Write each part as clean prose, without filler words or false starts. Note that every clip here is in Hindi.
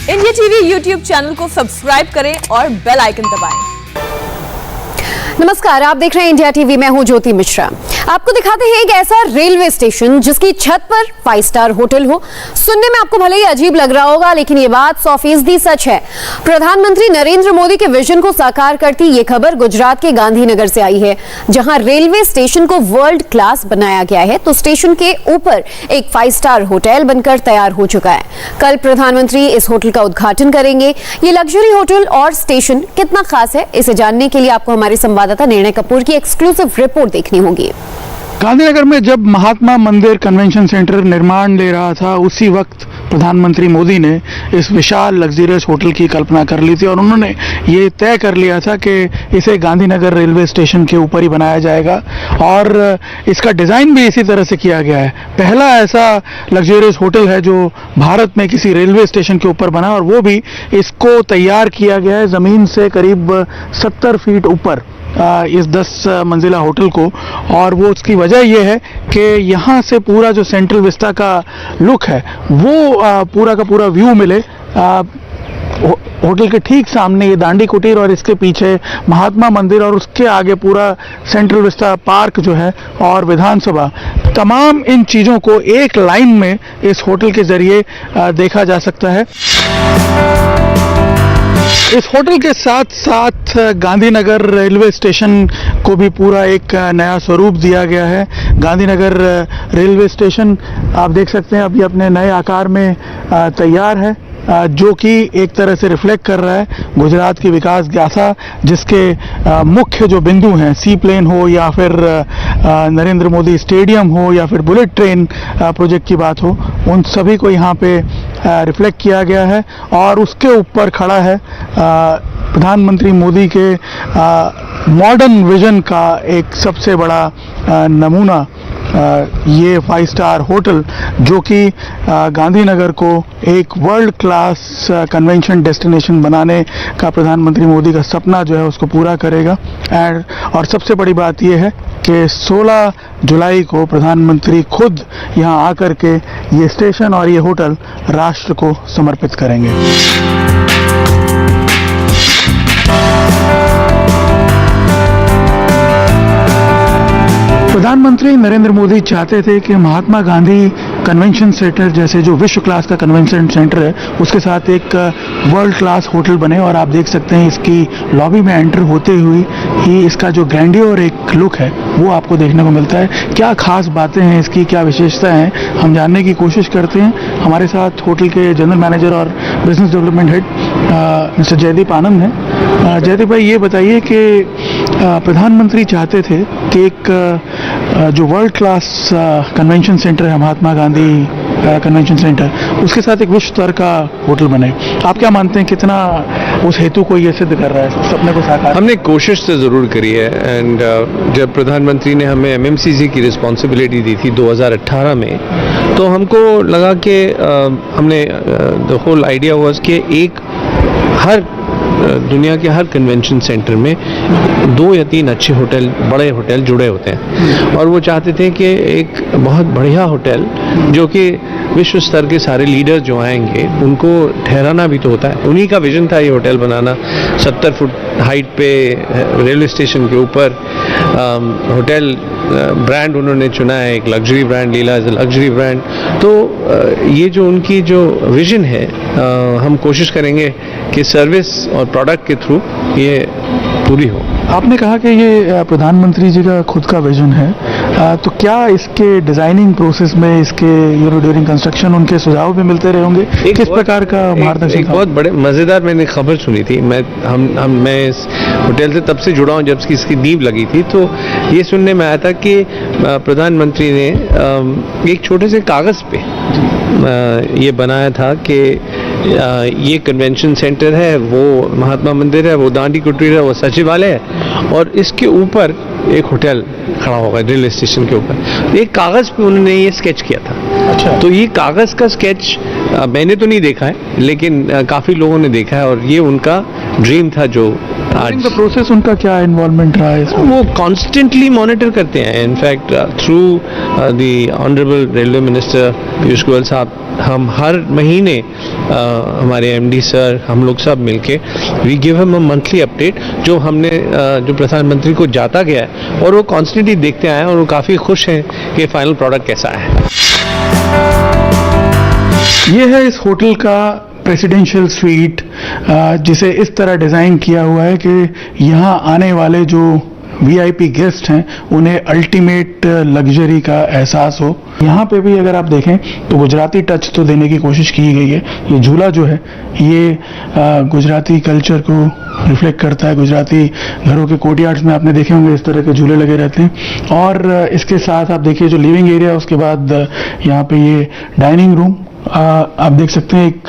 इंडिया टीवी यूट्यूब चैनल को सब्सक्राइब करें और बेल आइकन दबाएं। नमस्कार, आप देख रहे हैं इंडिया टीवी। मैं हूं ज्योति मिश्रा। आपको दिखाते हैं एक ऐसा रेलवे स्टेशन जिसकी छत पर 5 स्टार होटल हो। सुनने में आपको भले ही अजीब लग रहा होगा, लेकिन ये बात 100% सच है। प्रधानमंत्री नरेंद्र मोदी के विजन को साकार करती ये खबर गुजरात के गांधीनगर से आई है, जहां रेलवे स्टेशन को वर्ल्ड क्लास बनाया गया है। तो स्टेशन के ऊपर एक 5 स्टार होटल बनकर तैयार हो चुका है। कल प्रधानमंत्री इस होटल का उद्घाटन करेंगे। ये लग्जरी होटल और स्टेशन कितना खास है, इसे जानने के लिए आपको हमारे संवाददाता निर्णय कपूर की एक्सक्लूसिव रिपोर्ट देखनी होगी। गांधीनगर में जब महात्मा मंदिर कन्वेंशन सेंटर निर्माण ले रहा था, उसी वक्त प्रधानमंत्री मोदी ने इस विशाल लग्जरियस होटल की कल्पना कर ली थी और उन्होंने ये तय कर लिया था कि इसे गांधीनगर रेलवे स्टेशन के ऊपर ही बनाया जाएगा और इसका डिज़ाइन भी इसी तरह से किया गया है। पहला ऐसा लग्जरियस होटल है जो भारत में किसी रेलवे स्टेशन के ऊपर बना और वो भी इसको तैयार किया गया है ज़मीन से करीब 70 फीट ऊपर इस 10 मंजिला होटल को। और वो उसकी वजह ये है कि यहाँ से पूरा जो सेंट्रल विस्टा का लुक है वो पूरा का पूरा व्यू मिले। होटल के ठीक सामने ये दांडी कुटीर और इसके पीछे महात्मा मंदिर और उसके आगे पूरा सेंट्रल विस्टा पार्क जो है और विधानसभा, तमाम इन चीज़ों को एक लाइन में इस होटल के ज़रिए देखा जा सकता है। इस होटल के साथ साथ गांधीनगर रेलवे स्टेशन को भी पूरा एक नया स्वरूप दिया गया है। गांधीनगर रेलवे स्टेशन आप देख सकते हैं अभी अपने नए आकार में तैयार है, जो कि एक तरह से रिफ्लेक्ट कर रहा है गुजरात की विकास गाथा, जिसके मुख्य जो बिंदु हैं, सी प्लेन हो या फिर नरेंद्र मोदी स्टेडियम हो या फिर बुलेट ट्रेन प्रोजेक्ट की बात हो, उन सभी को यहाँ पे रिफ्लेक्ट किया गया है। और उसके ऊपर खड़ा है प्रधानमंत्री मोदी के मॉडर्न विजन का एक सबसे बड़ा नमूना, ये 5 स्टार होटल, जो कि गांधीनगर को एक वर्ल्ड क्लास कन्वेंशन डेस्टिनेशन बनाने का प्रधानमंत्री मोदी का सपना जो है उसको पूरा करेगा। और सबसे बड़ी बात ये है कि 16 जुलाई को प्रधानमंत्री खुद यहाँ आकर के ये स्टेशन और ये होटल राष्ट्र को समर्पित करेंगे। प्रधानमंत्री नरेंद्र मोदी चाहते थे कि महात्मा गांधी कन्वेंशन सेंटर जैसे जो विश्व क्लास का कन्वेंशन सेंटर है उसके साथ एक वर्ल्ड क्लास होटल बने। और आप देख सकते हैं इसकी लॉबी में एंटर होते हुए ही इसका जो ग्रैंडियर एक लुक है वो आपको देखने को मिलता है। क्या खास बातें हैं इसकी, क्या विशेषता हैं, हम जानने की कोशिश करते हैं। हमारे साथ होटल के जनरल मैनेजर और business development head mister Jaydeep Anand हैं। जयदीप भाई, ये बताइए कि प्रधानमंत्री चाहते थे कि एक जो वर्ल्ड क्लास कन्वेंशन सेंटर है महात्मा गांधी कन्वेंशन सेंटर, उसके साथ एक विश्व स्तर का होटल बने। आप क्या मानते हैं, कितना उस हेतु को ये सिद्ध कर रहा है, सपने को साकार? हमने कोशिश तो ज़रूर करी है। एंड जब प्रधानमंत्री ने हमें एमएमसीसी की रिस्पॉन्सिबिलिटी दी थी 2018 में, तो हमको लगा कि हमने द होल आइडिया वाज कि एक हर दुनिया के हर कन्वेंशन सेंटर में 2 या 3 अच्छे होटल, बड़े होटल जुड़े होते हैं। और वो चाहते थे कि एक बहुत बढ़िया होटल जो कि विश्व स्तर के सारे लीडर जो आएंगे उनको ठहराना भी तो होता है। उन्हीं का विजन था ये होटल बनाना। 70 फुट हाइट पे रेलवे स्टेशन के ऊपर होटल ब्रांड उन्होंने चुना है, एक luxury brand, Leela as a luxury brand. तो ये जो उनकी जो विजन है, हम कोशिश करेंगे कि सर्विस और प्रोडक्ट के थ्रू ये पूरी हो। आपने कहा कि ये प्रधानमंत्री जी का खुद का विजन है, तो क्या इसके डिजाइनिंग प्रोसेस में, इसके ड्यूरिंग कंस्ट्रक्शन उनके सुझाव भी मिलते रहे होंगे? किस प्रकार का मार्गदर्शन? एक बहुत बड़े मज़ेदार मैंने खबर सुनी थी। मैं इस होटल से तब से जुड़ा हूँ जब इसकी नींव लगी थी। तो ये सुनने में आया था कि प्रधानमंत्री ने एक छोटे से कागज़ पे ये बनाया था कि ये कन्वेंशन सेंटर है, वो महात्मा मंदिर है, वो दांडी कुटीर है, वो सचिवालय है और इसके ऊपर एक होटल खड़ा होगा रेलवे स्टेशन के ऊपर। एक कागज़ पे उन्होंने ये स्केच किया था। अच्छा। तो ये कागज़ का स्केच मैंने तो नहीं देखा है, लेकिन काफ़ी लोगों ने देखा है और ये उनका ड्रीम था जो आज प्रोसेस उनका क्या इन्वॉल्वमेंट रहा है इसमें? वो कॉन्स्टेंटली मॉनिटर करते हैं. In fact through the honourable railway minister Piyush Goyal साहब, हम हर महीने हमारे एमडी सर, हम लोग सब मिलके we give him a monthly update जो हमने जो प्रधानमंत्री को जाता गया है, और वो कॉन्स्टेंटली देखते आए हैं और वो काफ़ी खुश हैं कि फाइनल प्रोडक्ट कैसा है. ये है इस होटल का प्रेसिडेंशियल स्वीट, जिसे इस तरह डिज़ाइन किया हुआ है कि यहाँ आने वाले जो वीआईपी गेस्ट हैं उन्हें अल्टीमेट लग्जरी का एहसास हो. यहाँ पे भी अगर आप देखें तो गुजराती टच तो देने की कोशिश की गई है. ये झूला जो है ये गुजराती कल्चर को रिफ्लेक्ट करता है. गुजराती घरों के कोर्टयार्ड्स में आपने देखे होंगे इस तरह के झूले लगे रहते हैं. और इसके साथ आप देखिए जो लिविंग एरिया है, उसके बाद यहाँ पे ये डाइनिंग रूम आप देख सकते हैं. एक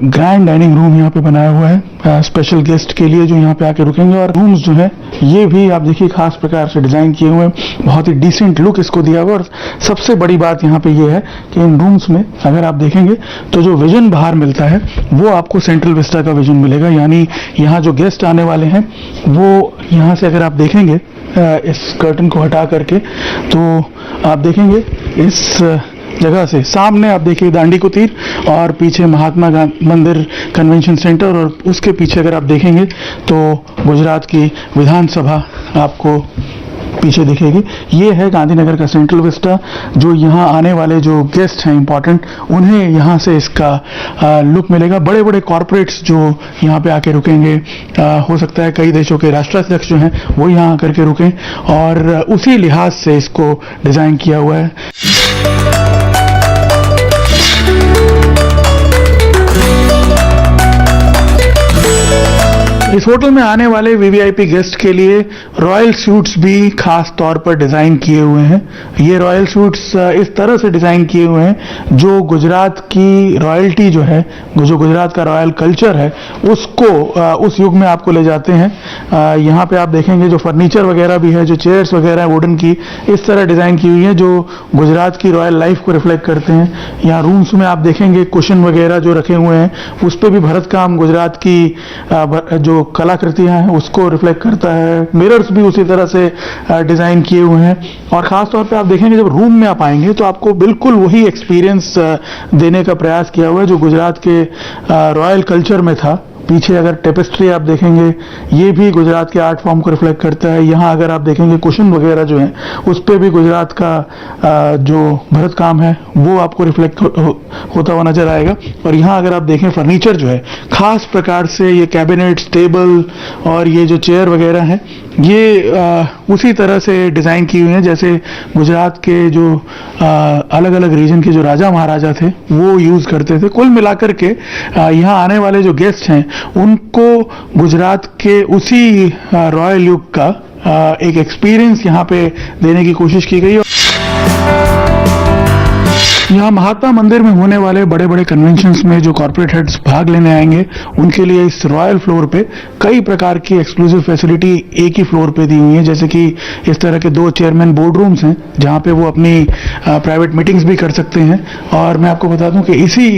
ग्रैंड डाइनिंग रूम यहाँ पे बनाया हुआ है स्पेशल गेस्ट के लिए जो यहाँ पे आके रुकेंगे. और रूम्स जो है ये भी आप देखिए खास प्रकार से डिजाइन किए हुए हैं, बहुत ही डिसेंट लुक इसको दिया हुआ. और सबसे बड़ी बात यहाँ पे ये है कि इन रूम्स में अगर आप देखेंगे तो जो विजन बाहर मिलता है वो आपको सेंट्रल विस्टा का विजन मिलेगा. यानी यहाँ जो गेस्ट आने वाले हैं वो यहाँ से अगर आप देखेंगे इस कर्टन को हटा करके तो आप देखेंगे इस जगह से सामने आप देखिए दांडी कुटीर और पीछे महात्मा गांधी मंदिर कन्वेंशन सेंटर, और उसके पीछे अगर आप देखेंगे तो गुजरात की विधानसभा आपको पीछे दिखेगी. ये है गांधीनगर का सेंट्रल विस्टा. जो यहाँ आने वाले जो गेस्ट हैं इंपॉर्टेंट, उन्हें यहाँ से इसका लुक मिलेगा. बड़े बड़े कॉरपोरेट्स जो यहाँ पे आके रुकेंगे, हो सकता है कई देशों के राष्ट्राध्यक्ष जो हैं वो यहाँ आकर के रुकें, और उसी लिहाज से इसको डिज़ाइन किया हुआ है. इस होटल में आने वाले वीवीआईपी गेस्ट के लिए रॉयल सूट्स भी खास तौर पर डिज़ाइन किए हुए हैं. ये रॉयल सूट्स इस तरह से डिज़ाइन किए हुए हैं जो गुजरात की रॉयल्टी जो है, जो गुजरात का रॉयल कल्चर है, उसको उस युग में आपको ले जाते हैं. यहाँ पे आप देखेंगे जो फर्नीचर वगैरह भी है, जो चेयर्स वगैरह है वुडन की, इस तरह डिज़ाइन की हुई है जो गुजरात की रॉयल लाइफ को रिफ्लेक्ट करते हैं. यहाँ रूम्स में आप देखेंगे कुशन वगैरह जो रखे हुए हैं, उस पर भी भरत काम गुजरात की जो कलाकृतियां हैं उसको रिफ्लेक्ट करता है. मिरर्स भी उसी तरह से डिजाइन किए हुए हैं. और खास तौर पे आप देखेंगे जब रूम में आप आएंगे तो आपको बिल्कुल वही एक्सपीरियंस देने का प्रयास किया हुआ है जो गुजरात के रॉयल कल्चर में था. पीछे अगर टेपेस्ट्री आप देखेंगे ये भी गुजरात के आर्ट फॉर्म को रिफ्लेक्ट करता है. यहाँ अगर आप देखेंगे कुशन वगैरह जो है उस पर भी गुजरात का जो भरत काम है वो आपको रिफ्लेक्ट होता हुआ नजर आएगा. और यहाँ अगर आप देखें फर्नीचर जो है खास प्रकार से ये कैबिनेट्स, टेबल और ये जो चेयर वगैरह हैं ये उसी तरह से डिज़ाइन की हुई हैं जैसे गुजरात के जो अलग अलग रीजन के जो राजा महाराजा थे वो यूज़ करते थे. कुल मिलाकर के यहाँ आने वाले जो गेस्ट हैं उनको गुजरात के उसी रॉयल युग का एक एक्सपीरियंस यहाँ पे देने की कोशिश की गई. यहाँ महात्मा मंदिर में होने वाले बड़े बड़े कन्वेंशंस में जो कॉर्पोरेट हेड्स भाग लेने आएंगे उनके लिए इस रॉयल फ्लोर पे कई प्रकार की एक्सक्लूसिव फैसिलिटी एक ही फ्लोर पे दी हुई है. जैसे कि इस तरह के 2 चेयरमैन बोर्ड रूम्स हैं जहाँ पे वो अपनी प्राइवेट मीटिंग्स भी कर सकते हैं. और मैं आपको बता दूं कि इसी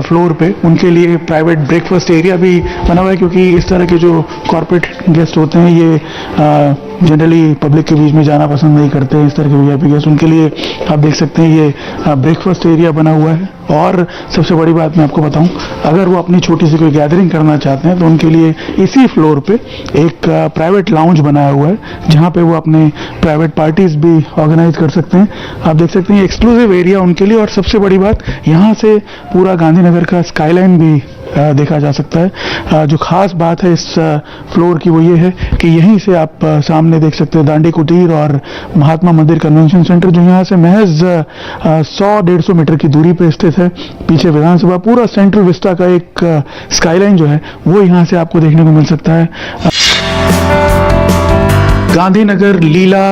फ्लोर पे उनके लिए प्राइवेट ब्रेकफास्ट एरिया भी बना हुआ है, क्योंकि इस तरह के जो कॉर्पोरेट गेस्ट होते हैं ये जनरली पब्लिक के बीच में जाना पसंद नहीं करते हैं. इस तरह के वीआईपी गेस्ट, उनके लिए आप देख सकते हैं ये ब्रेकफास्ट एरिया बना हुआ है. और सबसे बड़ी बात मैं आपको बताऊं, अगर वो अपनी छोटी सी कोई गैदरिंग करना चाहते हैं तो उनके लिए इसी फ्लोर पे एक प्राइवेट लाउंज बनाया हुआ है जहां पे वो अपने प्राइवेट पार्टीज भी ऑर्गेनाइज कर सकते हैं. आप देख सकते हैं एक्सक्लूसिव एरिया उनके लिए. और सबसे बड़ी बात, यहाँ से पूरा गांधीनगर का स्काईलाइन भी देखा जा सकता है. जो खास बात है इस फ्लोर की वो ये है कि यहीं से आप सामने देख सकते हैं दांडी कुटीर और महात्मा मंदिर कन्वेंशन सेंटर जो यहाँ से महज 100-150 मीटर की दूरी पे स्थित है. पीछे विधानसभा, पूरा सेंट्रल विस्टा का एक स्काईलाइन जो है वो यहाँ से आपको देखने को मिल सकता है. गांधीनगर लीला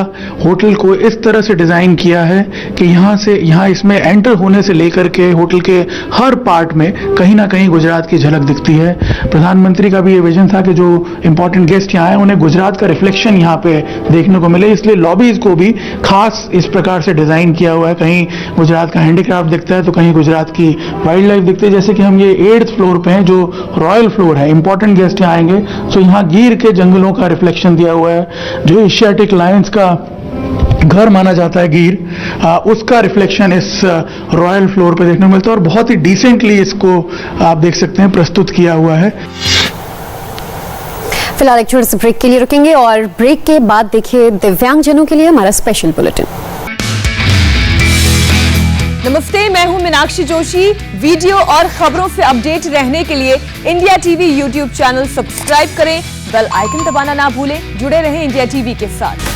होटल को इस तरह से डिजाइन किया है कि यहाँ इसमें एंटर होने से लेकर के होटल के हर पार्ट में कहीं ना कहीं गुजरात की झलक दिखती है। प्रधानमंत्री का भी ये विजन था कि जो इंपॉर्टेंट गेस्ट यहाँ आए उन्हें गुजरात का रिफ्लेक्शन यहाँ पे देखने को मिले, इसलिए लॉबीज को भी खास इस प्रकार से डिजाइन किया हुआ है। कहीं गुजरात का हैंडीक्राफ्ट दिखता है तो कहीं गुजरात की वाइल्ड लाइफ दिखती है। जैसे कि हम ये 8th फ्लोर पे हैं जो रॉयल फ्लोर है, इंपॉर्टेंट गेस्ट यहाँ आएंगे तो यहाँ गिर के जंगलों का रिफ्लेक्शन दिया हुआ है। जो एशियाटिक लायंस का घर माना जाता है गिर, उसका रिफ्लेक्शन इस रॉयल फ्लोर पे देखने को मिलता है और बहुत ही डिसेंटली इसको आप देख सकते हैं प्रस्तुत किया हुआ है। फिलहाल एक छोटे से ब्रेक के लिए रुकेंगे और ब्रेक के बाद देखिए दिव्यांगजनों के लिए हमारा स्पेशल बुलेटिन। नमस्ते, मैं हूं मीनाक्षी जोशी। वीडियो और खबरों से अपडेट रहने के लिए India TV YouTube channel subscribe करें, बेल आइकन दबाना ना भूलें। जुड़े रहें इंडिया टीवी के साथ।